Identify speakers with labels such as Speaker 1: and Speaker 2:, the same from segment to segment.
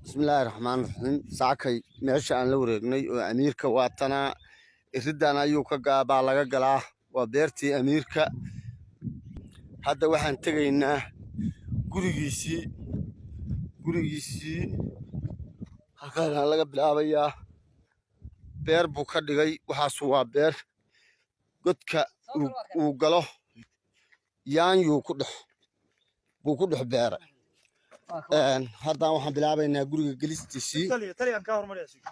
Speaker 1: بسم الله الرحمن الرحيم ساكي ماشي aan la wareegnay oo amiirka waatana iridan ayuu ka gaabaa laga galaa waa beertii amiirka hadda waxaan tagaynaa gurigiisii halkaan laga bilaabayaa beer buu ka dhigay waxaas waa beer godka uu galo yaanyuu buu ku dhex beeray هذا واحد بيلعب إنه جوري جلستي تلي أنك هرمي يا شيخ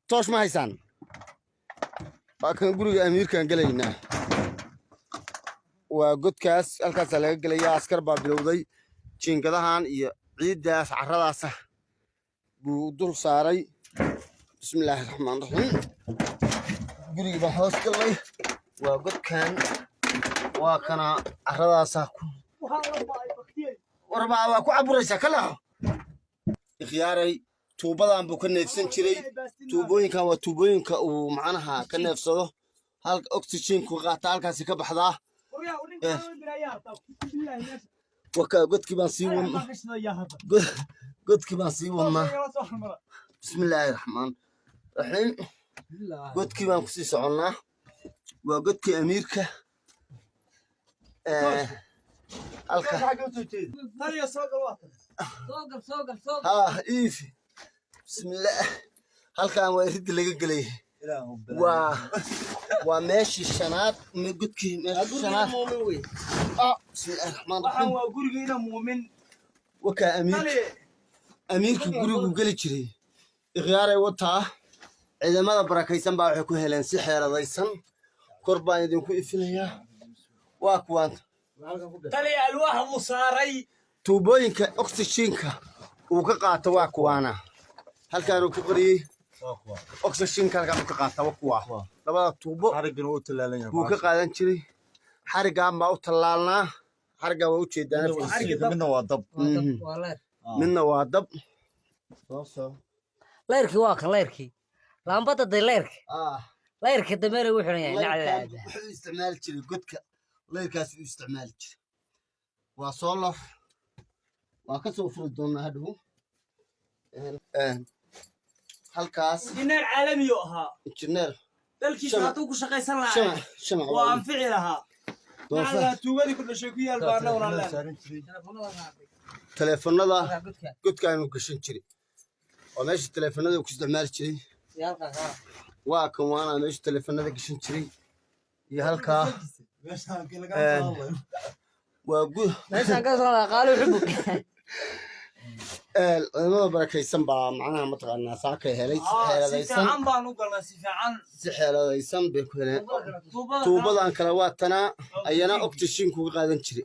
Speaker 1: توش ما هيسان لكن جوري أمير كان جلينا وجود كاس الكاس اللي جليا عسكر بابلودي شين كذا هان عيد داس عرضاسه بدور ساري بسم الله الرحمن الرحيم جوري بحوس كلي وجود كان وكان عرضاسه وربع ku aburaysa kala ikhyaaray tuubadan buu ka neefsan jiray tuubooyinkan waa tuubooyinka uu macnaha ka neefsado halka oxygen ku qaata halkaas ka baxdaa waka godkii baan sii wadnaa bismillaahir rahmaanir rahiim godkii baan ku sii soconnaa waa godkii amiirka halka إيفي بسم الله halkaan waa rid laga galay waa meeshii shanaad ma gudkii meeshii shanaad بسم الله الرحمن الرحيم waa gurigeena muumin waka amiirka gurigu gali jiray ikhyaaray wataa ciidamada barakaysan baa waxay ku heleen si xeeladaysan kor baan idinku ifinayaa waa kuwaan tali alwaax musaaray tuubooyinka oxygenka uu ka qaato waa kuwaana halkaan uu ku qariyay oxygenka halkaan uu ka qaato waa kuwa labada tuubo xarigan uu talaalan uu ka qaadan jiray xarigan baa u talaalnaa xariga waa u jeedaan midna waa dab
Speaker 2: leerkii waa kan leerkii laambada leerkii leerkii dameer uu xiran yahay
Speaker 1: wuxuu isticmaal jiray godka leerkaas uu isticmaal jiray waa solar waa ka soo furi doonaa hadhow halkaas injineer caalami oo ahaa injineer dalkiisa haduu ku shaqaysan lahaa waa anfici lahaa macnaha tuugadii ku dhashay ku yaal baana walaalaha telefoonada godka inuu gashan jiray oo meesha telefoonada ku isticmaali jiray waa kan waana meesha telefoonada gashan jiray iyo halkaa وأقول
Speaker 2: ليش أنقصنا قالوا حبك
Speaker 1: أنا بركيسن با معناها متقنا ساكي هلي سحر
Speaker 3: عن بانو قلنا سفعان
Speaker 1: سحر ليسن بكل توبة عن كلواتنا أينا أكتشين كوي قادن شري